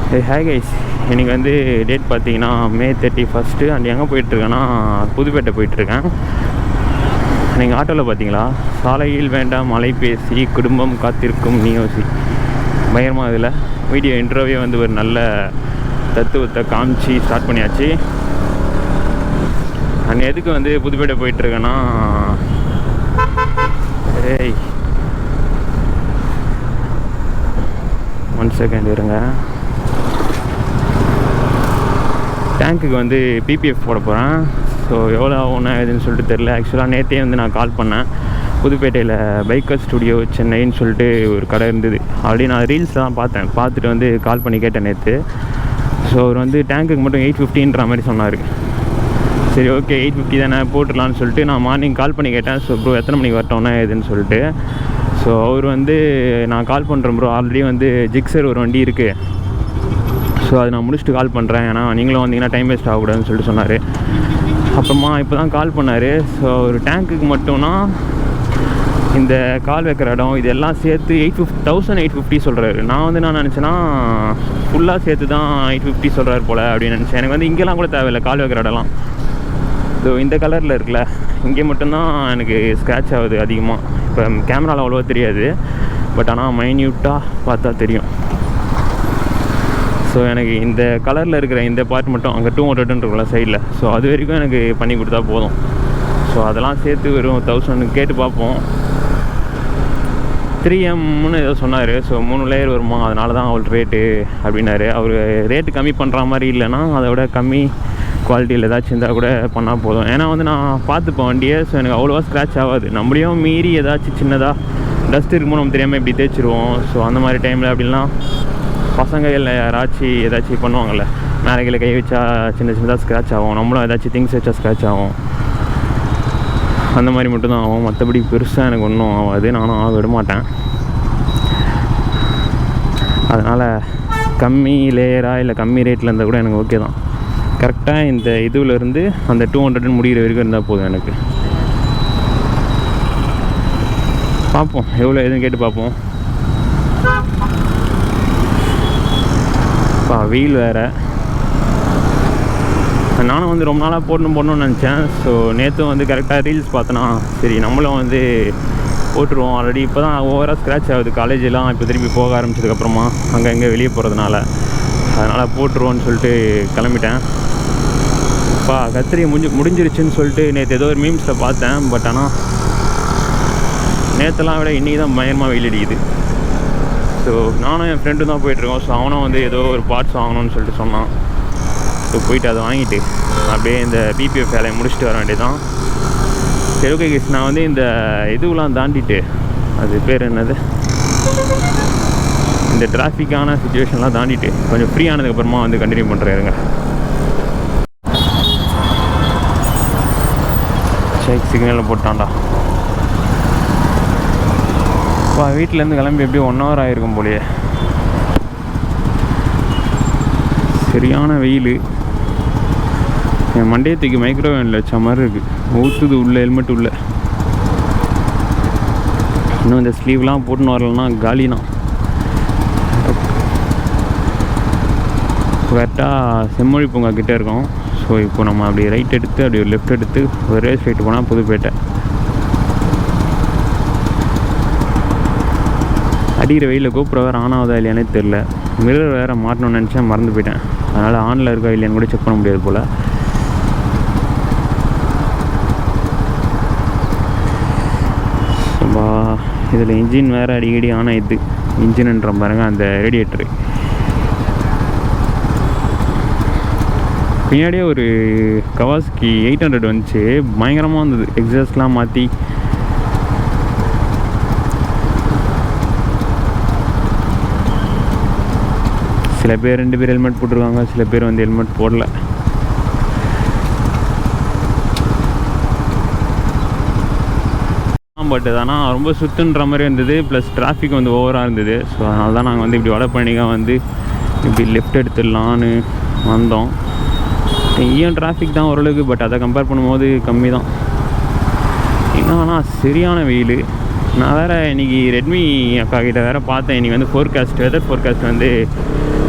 Hi guys, இன்றைக்கி வந்து date பார்த்தீங்கன்னா May 31. அண்ட் எங்கே போயிட்டுருக்கேன்னா புதுப்பேட்டை போயிட்டுருக்கேன். நீங்கள் ஆட்டோவில் பார்த்தீங்களா, சாலையில் வேண்டாம் அலைபேசி குடும்பம் காத்திருக்கும் நியோசி, பயங்கரமாக இதில் வீடியோ இன்ட்ரோவே வந்து ஒரு நல்ல தத்துவத்தை காமிச்சு ஸ்டார்ட் பண்ணியாச்சு. அண்ட் எதுக்கு வந்து புதுப்பேட்டை போயிட்டுருக்கேன்னா, ஏய் 1 செகண்ட் இருங்க, டேங்க்குக்கு வந்து PPF போட போகிறேன். ஸோ எவ்வளோ ஆகும்னா எதுன்னு சொல்லிட்டு தெரில. ஆக்சுவலாக நேற்றே வந்து நான் கால் பண்ணேன். புதுப்பேட்டையில் பைக்கர் ஸ்டுடியோ சென்னைன்னு சொல்லிட்டு ஒரு கடை இருந்தது. ஆல்ரெடி நான் ரீல்ஸ் தான் பார்த்துட்டு வந்து கால் பண்ணி கேட்டேன் நேற்று. ஸோ அவர் வந்து டேங்க்குக்கு மட்டும் 850ன்ற மாதிரி சொன்னார். சரி ஓகே 850 தானே போட்டுடலான்னு சொல்லிட்டு நான் மார்னிங் கால் பண்ணி கேட்டேன். ஸோ ப்ரோ எத்தனை மணிக்கு வரட்டோன்னா எதுன்னு சொல்லிட்டு. ஸோ அவர் வந்து நான் கால் பண்ணுறேன் ப்ரோ, ஆல்ரெடி வந்து ஜிக்ஸர் ஒரு வண்டி இருக்குது, ஸோ அது நான் முடிச்சுட்டு கால் பண்ணுறேன், ஏன்னா நீங்களும் வந்தீங்கன்னா டைம் வேஸ்ட் ஆகக்கூடாதுன்னு சொல்லிட்டு சொன்னார். அப்புறமா இப்போ தான் கால் பண்ணார். ஸோ ஒரு டேங்க்குக்கு மட்டும்னா இந்த கால் வைக்கிற இடம் இதெல்லாம் சேர்த்து 1850 சொல்கிறாரு. நான் வந்து நான் நினச்சேன்னா ஃபுல்லாக சேர்த்து தான் 850 சொல்கிறாரு போல் அப்படின்னு நினச்சேன். எனக்கு வந்து இங்கெல்லாம் கூட தேவையில்லை, கால் வைக்கிற இடம்லாம் ஸோ இந்த கலரில் இருக்குல்ல, இங்கே மட்டும்தான் எனக்கு ஸ்க்ராட்ச் ஆகுது அதிகமாக. இப்போ கேமராவில் அவ்வளோவா தெரியாது, பட் ஆனால் மைன்யூட்டாக பார்த்தா தெரியும். ஸோ எனக்கு இந்த கலரில் இருக்கிற இந்த பார்ட் மட்டும் அங்கே 200 இருக்குல்ல சைடில், ஸோ அது வரைக்கும் எனக்கு பண்ணி கொடுத்தா போதும். ஸோ அதெல்லாம் சேர்த்து வெறும் 1000 கேட்டு பார்ப்போம். 3Mன்னு ஏதோ சொன்னார். ஸோ 3 லேயர் வருமா, அதனால தான் அவ்வளோ ரேட்டு அப்படின்னாரு. அவர் ரேட்டு கம்மி பண்ணுற மாதிரி இல்லைன்னா அதை விட கம்மி குவாலிட்டியில் ஏதாச்சும் இருந்தால் கூட பண்ணால் போதும். ஏன்னா வந்து நான் பார்த்துப்பேன் வண்டியை, ஸோ எனக்கு அவ்வளோவா ஸ்க்ராட்ச் ஆகாது. நம்மளையும் மீறி ஏதாச்சும் சின்னதாக டஸ்ட் இருக்கும்போது நம்ம தெரியாமல் இப்படி தேய்ச்சிருவோம். ஸோ அந்த மாதிரி டைமில் அப்படிலாம் பசங்கள் யாராச்சும் ஏதாச்சும் பண்ணுவாங்கள்ல, மேலே கீழே கை வச்சா சின்ன சின்னதாக ஸ்க்ராட்ச் ஆகும், நம்மளும் ஏதாச்சும் திங்ஸ் வச்சா ஸ்க்ராட்ச் ஆகும், அந்த மாதிரி மட்டும்தான் ஆகும். மற்றபடி பெருசாக எனக்கு ஒன்றும் ஆகாது, நானும் விட மாட்டேன். அதனால் கம்மி லேயராக இல்லை கம்மி ரேட்டில் இருந்தால் கூட எனக்கு ஓகே தான். கரெக்டாக இந்த இதுலேருந்து அந்த 200 முடிகிற வரைக்கும் இருந்தால் போதும் எனக்கு. பார்ப்போம் எவ்வளோ எதுன்னு கேட்டு பார்ப்போம். வீல் வேறு நானும் வந்து ரொம்ப நாளாக போடணும்னு நினச்சேன். ஸோ நேற்றும் வந்து கரெக்டாக ரீல்ஸ் பார்த்தேன்னா சரி நம்மளும் வந்து போட்டுருவோம். ஆல்ரெடி இப்போ தான் ஓவராக ஸ்க்ராட்ச் ஆகுது, காலேஜெலாம் இப்போ திரும்பி போக ஆரம்பிச்சதுக்கப்புறமா அங்கே எங்கே வெளியே போகிறதுனால, அதனால் போட்டுருவோன்னு சொல்லிட்டு கிளம்பிட்டேன். கத்திரி முடிஞ்சிருச்சுன்னு சொல்லிட்டு நேற்று ஏதோ ஒரு மீம்ஸில் பார்த்தேன். பட் ஆனால் நேற்றெல்லாம் விட இன்றைக்கி தான் பயங்கரமாக வெயில் அடிக்குது. ஸோ நானும் என் ஃப்ரெண்டும் தான் போயிட்டுருக்கோம். ஸோ அவனும் வந்து ஏதோ ஒரு பார்ட்ஸ் வாங்கணும்னு சொல்லிட்டு சொன்னான். ஸோ போயிட்டு அதை வாங்கிட்டு அப்படியே இந்த PPF வேலையை முடிச்சுட்டு வர வேண்டியதான். சரி ஓகே கேஸ், நான் வந்து இந்த இதுவெலாம் தாண்டிட்டு, அது பேர் என்னது, இந்த டிராஃபிக்கான சுச்சுவேஷன்லாம் தாண்டிட்டு கொஞ்சம் ஃப்ரீ ஆனதுக்கப்புறமா வந்து கண்டினியூ பண்ணுறேருங்க. சைக் சிக்னலில் போட்டான்டா. வீட்டிலேருந்து கிளம்பி எப்படியும் 1 hour ஆகிருக்கும் போலையே. சரியான வெயில். என் மண்டயத்துக்கு மைக்ரோவேனில் வச்ச மாதிரி இருக்குது, ஊற்றுது உள்ளே ஹெல்மெட் உள்ள. இன்னும் இந்த ஸ்லீவ்லாம் போட்டுன்னு வரலன்னா காலினா. கரெக்டாக செம்மொழி பூங்கா கிட்டே இருக்கோம். ஸோ இப்போ நம்ம அப்படி ரைட் எடுத்து அப்படி ஒரு லெஃப்ட் எடுத்து ஒரே ஸ்ட்ரைட் போனால் புதுப்பேட்டை. அடிக்கிற வெயிலில் கோப்ரோ வேறு ஆன் ஆகுதா இல்லையானே தெரில. மிரர் வேறு மாட்டணும்னு நினச்சேன், மறந்து போயிட்டேன். அதனால் ஆனில் இருக்கா இல்லையான்னு கூட செக் பண்ண முடியாது போல். இதில் இன்ஜின் வேறு அடிக்கடி ஆன் ஆகிடுது. இன்ஜின்ன்ற பாருங்க அந்த ரேடியேட்டரு. பின்னாடியே ஒரு கவாஸ்கி 800 வந்துச்சு, பயங்கரமாக இருந்தது. எக்ஸாஸ்ட்லாம் மாற்றி சில பேர் 2 பேர் ஹெல்மெட் போட்டிருக்காங்க, சில பேர் வந்து ஹெல்மெட் போடல. பட் ஆனால் ரொம்ப சுற்றுன்ற மாதிரி இருந்தது, ப்ளஸ் டிராஃபிக் வந்து ஓவராக இருந்தது. ஸோ அதனால தான் நாங்கள் வந்து இப்படி வடபழனிக்காக வந்து இப்படி லெஃப்ட் எடுத்துடலான்னு வந்தோம். இங்கேயும் டிராஃபிக் தான் ஓரளவுக்கு, பட் அதை கம்பேர் பண்ணும்போது கம்மி தான். என்னன்னா சரியான வெயில். நான் வேறு இன்றைக்கி ரெட்மி அக்கா கிட்ட வேறு பார்த்தேன். இன்றைக்கி வந்து வெதர் ஃபோர்காஸ்ட் வந்து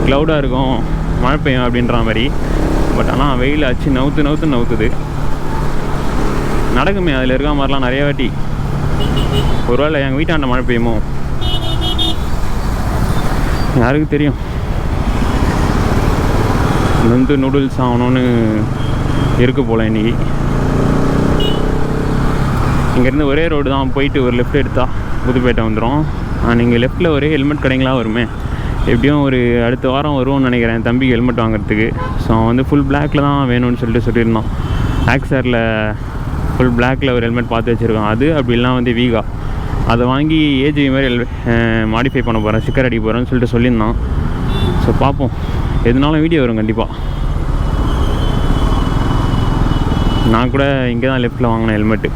க்ளவுடாக இருக்கும், மழை பெய்யும் அப்படின்ற மாதிரி. பட் ஆனால் வெயில் ஆச்சு நவுத்துது. நடக்குமே அதில் இருக்க மாதிரிலாம் நிறைய வாட்டி. ஒருவேளை எங்கள் வீட்டாண்ட மழை பெய்யுமோ யாருக்கு தெரியும். நூடுல்ஸ் ஆகணும்னு இருக்கு போல் இன்றைக்கி. இங்கேருந்து ஒரே ரோடு தான், போயிட்டு ஒரு லெஃப்ட் எடுத்தால் புதுப்பேட்டை வந்துடும். நீங்கள் லெஃப்ட்டில் ஒரே ஹெல்மெட் கடைங்களாக வருமே, எப்படியும் ஒரு அடுத்த வாரம் வருவோம்னு நினைக்கிறேன் தம்பிக்கு ஹெல்மெட் வாங்குறதுக்கு. ஸோ அவன் வந்து ஃபுல் பிளாக்கில் தான் வேணும்னு சொல்லியிருந்தான். ஆக்ஸரில் ஃபுல் பிளாக்கில் ஒரு ஹெல்மெட் பார்த்து வச்சுருக்கான். அது அப்படிலாம் வந்து வீகா அதை வாங்கி ஏஜி மாதிரி மாடிஃபை பண்ண போகிறேன், ஸ்டிக்கர் அடிக்க போகிறேன்னு சொல்லிட்டு சொல்லியிருந்தான். ஸோ பார்ப்போம், எதுனாலும் வீடியோ வரும் கண்டிப்பாக. நான் கூட இங்கே தான் லெஃப்ட்டில் வாங்கினேன் ஹெல்மெட்டு.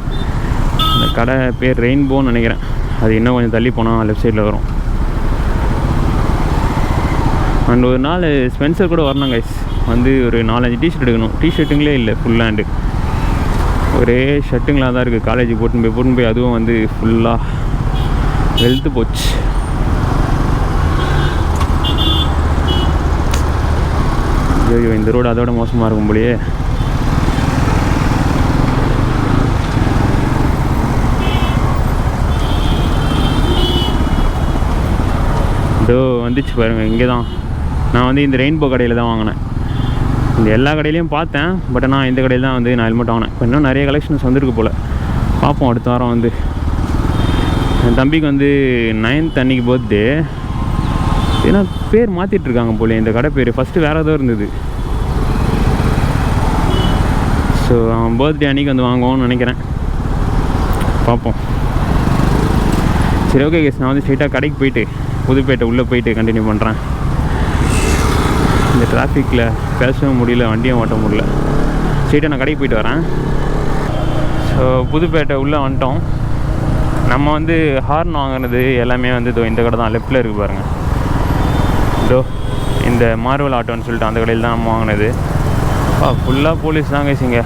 அந்த கடை பேர் ரெயின்போன்னு நினைக்கிறேன். அது இன்னும் கொஞ்சம் தள்ளி போனால் லெஃப்ட் சைடில் வரும். அண்ட் ஒரு நாள் ஸ்பென்சர் கூட வரணும் கைஸ். வந்து ஒரு 4-5 டிஷர்ட் எடுக்கணும். டிஷர்ட்டுங்களே இல்லை, ஃபுல் ஹேண்டு ஒரே ஷர்ட்டுங்களாக தான் இருக்குது. காலேஜுக்கு போட்டுன்னு போய் அதுவும் வந்து ஃபுல்லாக வெளுத்து போச்சு. ஐயோ, இந்த ரோடு அதோட மோசமாக இருக்கும் போலயே. இதோ வந்துச்சு பாருங்கள், இங்கே தான். நான் வந்து இந்த ரெயின்போ கடையில் தான் வாங்கினேன். இந்த எல்லா கடையிலையும் பார்த்தேன், பட் நான் இந்த கடையில் தான் வந்து நான் ஹெல்மெட் வாங்கினேன். இப்போ இன்னும் நிறைய கலெக்ஷன்ஸ் வந்துருக்கு போல், பார்ப்போம் அடுத்த வாரம். வந்து என் தம்பிக்கு வந்து 9th அன்றைக்கி பர்த்டே. ஏன்னா பேர் மாற்றிட்டுருக்காங்க போல இந்த கடை பேர். ஃபஸ்ட்டு வேறு ஏதோ இருந்தது. ஸோ அவன் பர்த்டே அன்றைக்கி வந்து வாங்குவோன்னு நினைக்கிறேன், பார்ப்போம். சரி, ஓகே கேஸ், நான் வந்து ஸ்ட்ரெயிட்டாக கடைக்கு போயிட்டு புதுப்பேட்டை உள்ளே போயிட்டு கண்டினியூ பண்ணுறேன். இந்த டிராஃபிக்கில் பேசவும் முடியல, வண்டியும் ஓட்ட முடியல. ஸ்ட்ரெயிட்டாக நான் கடைக்கு போயிட்டு வரேன். ஸோ புதுப்பேட்டை உள்ளே வந்துட்டோம். நம்ம வந்து ஹார்ன் வாங்கினது எல்லாமே வந்து இந்த கடை தான், லெஃப்ட்டில் இருக்குது பாருங்கள். இதோ இந்த மார்வல் ஆட்டோன்னு சொல்லிட்டு அந்த கடையில் தான் நம்ம வாங்கினது. ஃபுல்லாக போலீஸ் தாங்க இங்க.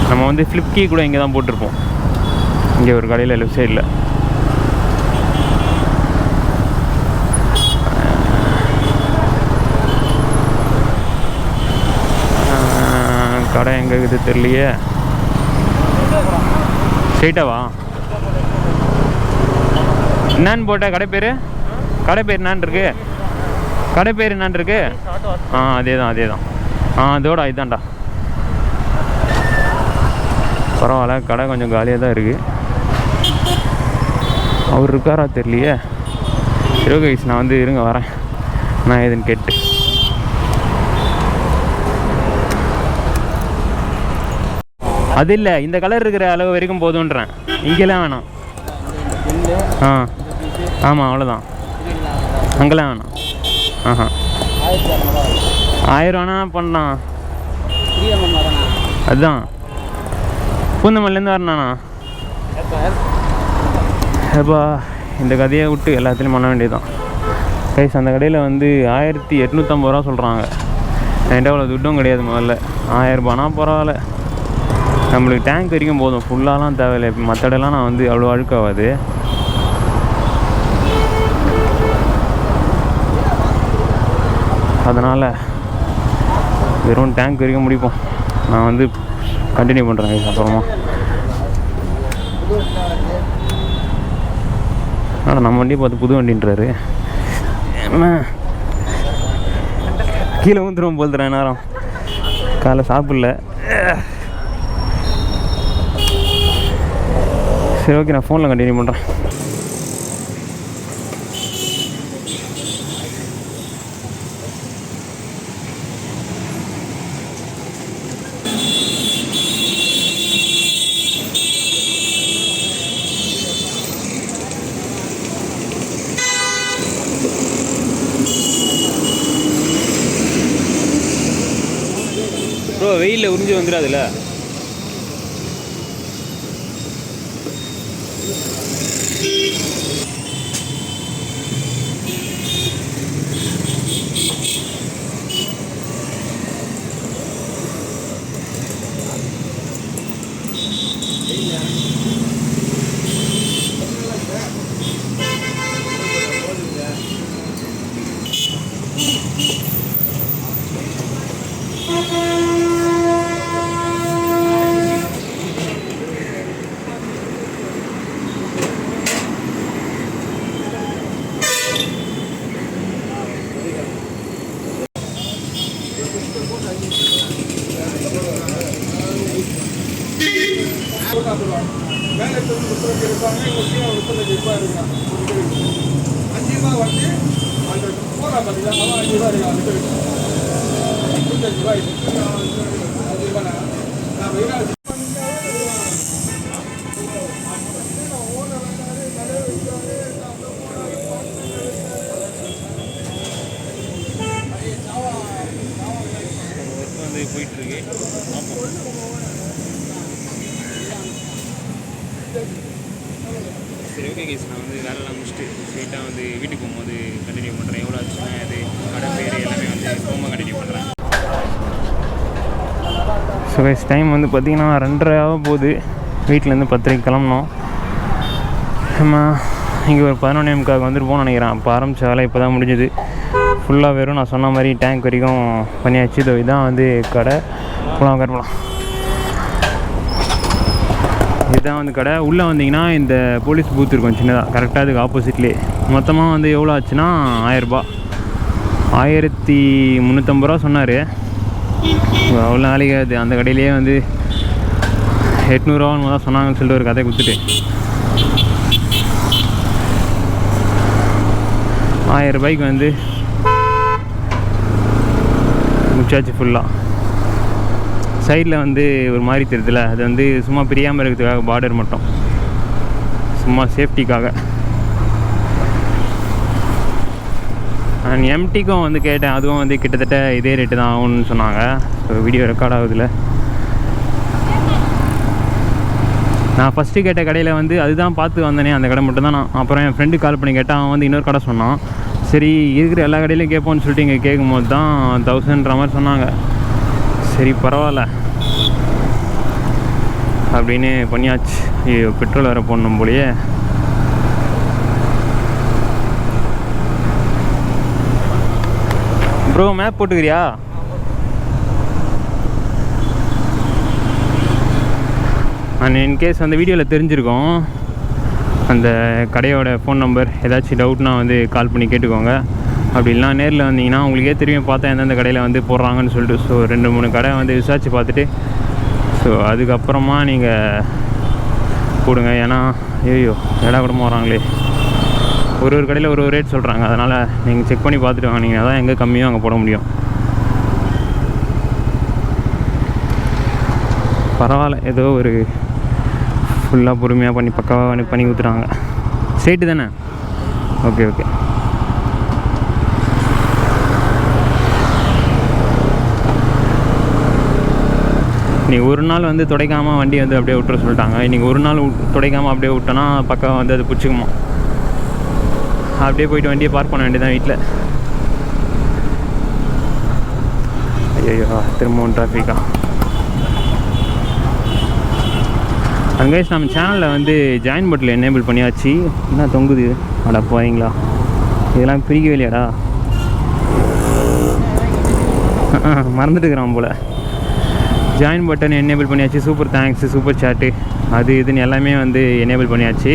நம்ம வந்து ஃப்ளிப்கி கூட இங்கே தான் போட்டிருப்போம், இங்கே ஒரு கடையில் லெஃப்ட் சைடில். கடை எங்கே இருக்குது தெரியலையே. ஸ்ட்ரெயிட்டாவா என்னான்னு போட்ட கடை பேர் என்னான்னு இருக்கு? கடை பேர் என்னான்னு இருக்கு? அதே தான். அதோட இதுதான்டா. பரவாயில்ல, கடை கொஞ்சம் காலியாக தான் இருக்குது. அவர் இருக்காரா தெரியலையே. சரி கைஸ், நான் வந்து இருங்க வரேன், நான் எதுன்னு கேட்டு. அது இல்லை, இந்த கலர் இருக்கிற அளவு வரைக்கும் போதுன்றேன், இங்கெல்லாம் வேணாம். ஆமாம் அவ்வளோதான், அங்கெல்லாம் வேணாம். 1000 ரூபானா பண்ணலாம். அதுதான் பூந்தமல்லேருந்து வரணாண்ணா. ஏப்பா இந்த கதையை விட்டு எல்லாத்துலேயும் பண்ண வேண்டியதுதான் கைஸ். அந்த கடையில் வந்து 1850 ரூபா சொல்கிறாங்க. என்கிட்ட அவ்வளோ துட்டும் கிடையாது. முதல்ல 1000 ரூபானா பரவாயில்ல, நம்மளுக்கு டேங்க் வரைக்கும் போதும், ஃபுல்லாலாம் தேவையில்லை. மற்ற இடம்லாம் நான் வந்து அவ்வளோ அழுக்காகாது. அதனால் வெறும் டேங்க் வரைக்கும் முடிப்போம். நான் வந்து கண்டினியூ பண்ணுறேன் அப்புறமா. ஆனால் நம்ம வண்டியை பார்த்து புது வண்டின்றாரு. கீழே வந்துடும் போல் தரேன் நேரம். காலை சாப்பிடல. சரி ஓகே, நான் ஃபோனில் கண்டினியூ பண்ணுறேன். ப்ரோ வெயிலில் உறிஞ்சி வந்துடாதுல்ல? போயிட்டுருக்கு. சரி, ஓகே கைஸ், நான் வந்து வேலைலாம் முடிச்சுட்டு ஸ்ட்ரெயிட்டாக வந்து வீட்டுக்கு போகும்போது கண்டினியூ பண்ணுறேன். எவ்வளோ ஆச்சுன்னா அது கடை பேர் எல்லாமே வந்து போகும்போது கண்டினியூ பண்ணுறேன். ஸோ கைஸ், டைம் வந்து பார்த்திங்கன்னா 2:30 ஆக போகுது. வீட்டிலேருந்து 10:30 கிளம்பணும். நம்ம இங்கே ஒரு 11:45 வந்துருப்போம்னு நினைக்கிறேன். அப்போ ஆரம்பித்த வேலை இப்போ தான் முடிஞ்சுது. ஃபுல்லாக வெறும் நான் சொன்ன மாதிரி டேங்க் வரைக்கும் பண்ணியாச்சு. இதுதான் வந்து கடை. போகலாம் போகலாம். இதுதான் வந்து கடை. உள்ளே வந்தீங்கன்னா இந்த போலீஸ் பூத் இருக்கும் சின்னதாக, கரெக்டாக அதுக்கு ஆப்போசிட்லேயே. மொத்தமாக வந்து எவ்வளோ ஆச்சுன்னா 1000 ரூபா, 1350 ரூபா சொன்னார். அவ்வளோ நாளைக்கு அது அந்த கடையிலேயே வந்து 800 ரூபான்னு தான் சொன்னாங்கன்னு சொல்லிட்டு ஒரு கதை கொடுத்துட்டு 1000 ரூபாய்க்கு வந்து முடிச்சாச்சு ஃபுல்லாக. சைடில் வந்து ஒரு மாதிரி தெரியுதுல, அது வந்து சும்மா பிரியாமல் இருக்கிறதுக்காக, பார்டர் மட்டும் சும்மா சேஃப்டிக்காக. அண்ட் எம்டிக்கும் வந்து கேட்டேன், அதுவும் வந்து கிட்டத்தட்ட இதே ரேட்டு தான் ஆகும்னு சொன்னாங்க. ஸோ வீடியோ ரெக்கார்ட் ஆகுதுல. நான் ஃபஸ்ட்டு கேட்ட கடையில் வந்து அதுதான் பார்த்து வந்தேனே, அந்த கடை மட்டும் தான். நான் அப்புறம் என் ஃப்ரெண்டு கால் பண்ணி கேட்டால் அவன் வந்து இன்னொரு கடை சொன்னான். சரி, இருக்கிற எல்லா கடையிலையும் கேட்போன்னு சொல்லிட்டு இங்கே கேட்கும்போது தான் 1000ன்ற மாதிரி சொன்னாங்க. சரி, பரவாயில்ல அப்படின்னு பண்ணியாச்சு. ஐயோ, பெட்ரோல் வேறு போடணும் போலையே. ப்ரோ, மேப் போட்டுக்கிறியா? அண்ட் இன்கேஸ் அந்த வீடியோவில் தெரிஞ்சிருக்கோம், அந்த கடையோட ஃபோன் நம்பர், ஏதாச்சும் டவுட்னா வந்து கால் பண்ணி கேட்டுக்கோங்க. அப்படி இல்லைனா நேரில் வந்தீங்கன்னா உங்களுக்கே தெரியும், பார்த்தா எந்தெந்த கடையில் வந்து போடுறாங்கன்னு சொல்லிட்டு. ஸோ 2-3 கடை வந்து விசாரித்து பார்த்துட்டு ஸோ அதுக்கப்புறமா நீங்கள் போடுங்க. ஏன்னா ஐயோ இடம் கூடமா வராங்களே, ஒரு கடையில் ஒரு ரேட் சொல்கிறாங்க. அதனால் நீங்கள் செக் பண்ணி பார்த்துட்டு வாங்கினீங்கன்னா தான் எங்கே கம்மியோ அங்கே போட முடியும். பரவாயில்ல, ஏதோ ஒரு ஃபுல்லாக பொறுமையாக பண்ணி பக்காவாக பண்ணி கொடுத்துட்டாங்க. ஸ்ட்ரெயிட்டு தானே? Okay okay. இன்றைக்கி ஒரு நாள் வந்து துடைக்காமல் வண்டி வந்து அப்படியே விட்டுற சொல்லிட்டாங்க. இன்றைக்கி ஒரு நாள் துடைக்காமல் அப்படியே விட்டோன்னா பக்கம் வந்து அது பிடிச்சிக்குமா. அப்படியே போய்ட்டு வண்டியை பார்க் பண்ண வேண்டியதான் வீட்டில். ஐயோ, திரும்பவும் டிராஃபிக்கா. அங்கேஸ் நம்ம சேனலில் வந்து ஜாயின் பட்டில் எனேபிள் பண்ணியாச்சு. என்ன தொங்குது? அடா போவீங்களா, இதெல்லாம் பிரிக்கவே இல்லையாடா? மறந்துட்டுக்கிறான் போல். ஜாயின் பட்டன் எனேபிள் பண்ணியாச்சு. சூப்பர் தேங்க்ஸு, சூப்பர் சாட்டு, அது இதுன்னு எல்லாமே வந்து எனேபிள் பண்ணியாச்சு.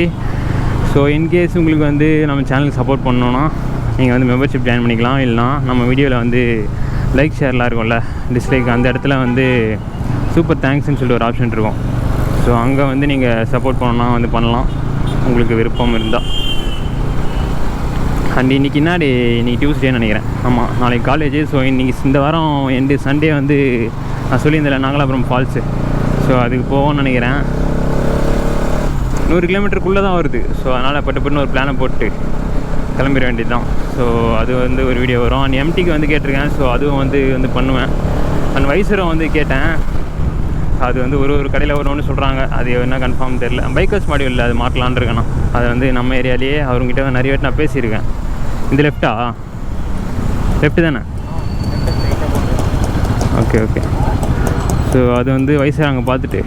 ஸோ இன்கேஸ் உங்களுக்கு வந்து நம்ம சேனலுக்கு சப்போர்ட் பண்ணோன்னா நீங்கள் வந்து மெம்பர்ஷிப் ஜாயின் பண்ணிக்கலாம். இல்லைனா நம்ம வீடியோவில் வந்து லைக் ஷேர்லாம் இருக்கும்ல, டிஸ்லைக், அந்த இடத்துல வந்து சூப்பர் தேங்க்ஸ்ன்னு சொல்லிட்டு ஒரு ஆப்ஷன் இருக்கும். ஸோ அங்கே வந்து நீங்கள் சப்போர்ட் பண்ணணுன்னா வந்து பண்ணலாம், உங்களுக்கு விருப்பம் இருந்தால். அண்ட் இன்றைக்கி இன்றைக்கி டியூஸ்டேன்னு நினைக்கிறேன். ஆமாம், நாளைக்கு காலேஜ். ஸோ இன்றைக்கி இந்த வாரம் எண்டு சண்டே வந்து நான் சொல்லியிருந்தேன் நாகலாபுரம் ஃபால்ஸு. ஸோ அதுக்கு போவோம்னு நினைக்கிறேன். 100 கிலோமீட்டருக்குள்ளே தான் வருது. ஸோ அதனால் பட்டுன்னு ஒரு பிளானை போட்டு கிளம்பிட வேண்டியது தான். ஸோ அது வந்து ஒரு வீடியோ வரும். அண்ட் எம்டிக்கு வந்து கேட்டிருக்கேன். ஸோ அதுவும் வந்து பண்ணுவேன். அண்ட் வைசரும் வந்து கேட்டேன். அது வந்து ஒரு கடையில் ஒன்று சொல்கிறாங்க, அது என்ன கன்ஃபார்ம் தெரில. பைக்கர்ஸ் மாடியூல் இல்லை, அது மாட்டலான் இருக்கேண்ணா. அது வந்து நம்ம ஏரியாலேயே அவங்ககிட்ட நிறைய வாட்டி நான் பேசியிருக்கேன். இந்த லெஃப்ட்டா? லெஃப்ட்டு தானே? Okay okay. ஸோ அது வந்து வயசாக அங்கே பார்த்துட்டு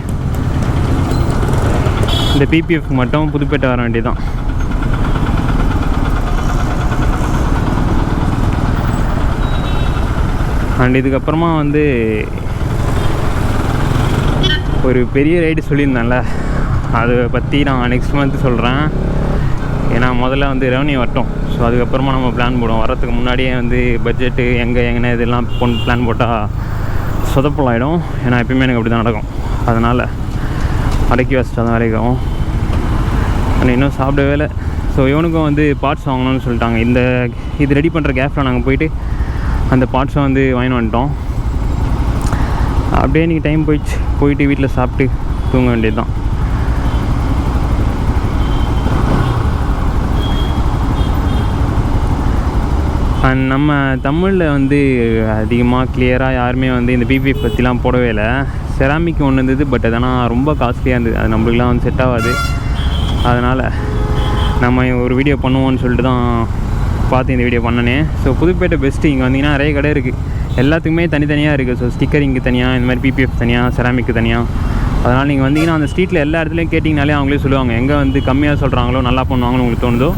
இந்த PPF மட்டும் புதுப்பேட்டை வர வேண்டியதுதான். அண்ட் இதுக்கப்புறமா வந்து ஒரு பெரிய ரைடு சொல்லியிருந்தேன்ல, அதை பற்றி நான் நெக்ஸ்ட் மந்த் சொல்கிறேன். ஏன்னா முதல்ல வந்து ரெவன்யூ வரட்டும். ஸோ அதுக்கப்புறமா நம்ம பிளான் போடுவோம். வரத்துக்கு முன்னாடியே வந்து பட்ஜெட்டு எங்கே இதெல்லாம் பிளான் போட்டால் சொதப்பலாயிடும். ஏன்னா எப்பயுமே எனக்கு அப்படி தான் நடக்கும். அதனால் அடக்கி வச்சிட்டா தான் வேலைக்கும். ஆனால் இன்னும் சாப்பிடவே இல்லை. ஸோ இவனுக்கும் வந்து பார்ட்ஸ் வாங்கணும்னு சொல்லிட்டாங்க. இது ரெடி பண்ணுற கேப்பில் நாங்கள் போயிட்டு அந்த பார்ட்ஸை வந்து வாங்கிட்டு வந்துட்டோம். அப்படியே இன்றைக்கி டைம் போயிட்டு வீட்டில் சாப்பிட்டு தூங்க வேண்டியது தான். அண்ட் நம்ம தமிழில் வந்து அதிகமாக கிளியராக யாருமே வந்து இந்த பிபிஎஃப் பற்றிலாம் போடவே இல்லை. செராமிக் ஒன்று இருந்தது, பட் அதனால் ரொம்ப காஸ்ட்லியாக இருந்தது. அது நம்மளுக்குலாம் வந்து செட் ஆகாது. அதனால் நம்ம ஒரு வீடியோ பண்ணுவோன்னு சொல்லிட்டு தான் பார்த்து இந்த வீடியோ பண்ணனே. So Pudupet best. இங்கே வந்தீங்கன்னா நிறைய கடை இருக்குது, எல்லாத்துக்குமே தனித்தனியாக இருக்குது. ஸோ ஸ்டிக்கரிங்கு தனியாக, இந்த மாதிரி பிபிஎஃப் தனியாக, செராமிக்கு தனியாக. அதனால் நீங்கள் வந்தீங்கன்னா அந்த ஸ்ட்ரீட்டில் எல்லா இடத்துலையும் கேட்டிங்கனாலே அவங்களே சொல்லுவாங்க. எங்கே வந்து கம்மியாக சொல்கிறாங்களோ நல்லா பண்ணுவாங்கன்னு உங்களுக்கு தோணுதோ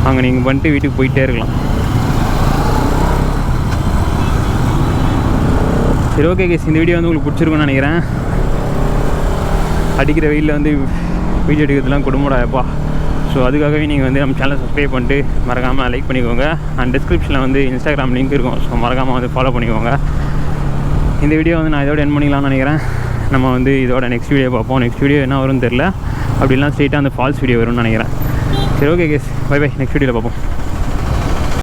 அங்கே நீங்கள் பண்ணிட்டு வீட்டுக்கு போயிட்டே இருக்கலாம். சரி, ஓகே கேஸ், இந்த வீடியோ வந்து உங்களுக்கு பிடிச்சிருக்குன்னு நினைக்கிறேன். அடிக்கிற வெயிலில் வந்து வீடியோ எடுக்கிறதுலாம் கொடுமுடாப்பா. ஸோ அதுக்காகவே நீங்கள் வந்து நம்ம சேனலை சப்ஸ்கிரைப் பண்ணிட்டு மறக்காமல் லைக் பண்ணிக்கோங்க. அண்ட் டிஸ்கிரிப்ஷனில் வந்து இன்ஸ்டாகிராம் லிங்க் இருக்கும். ஸோ மறக்காமல் வந்து ஃபாலோ பண்ணிக்கோங்க. இந்த வீடியோ வந்து நான் இதோட எண்ட் பண்ணிக்கலாம்னு நினைக்கிறேன். நம்ம வந்து இதோட நெக்ஸ்ட் வீடியோ பார்ப்போம். நெக்ஸ்ட் வீடியோ என்ன வரும்னு தெரில. அப்படிலாம் ஸ்ட்ரெயிட்டாக அந்த ஃபால்ஸ் வீடியோ வரும்னு நினைக்கிறேன். சரி, okay guys, bye bye. Next வீடியோவில் பார்ப்போம்.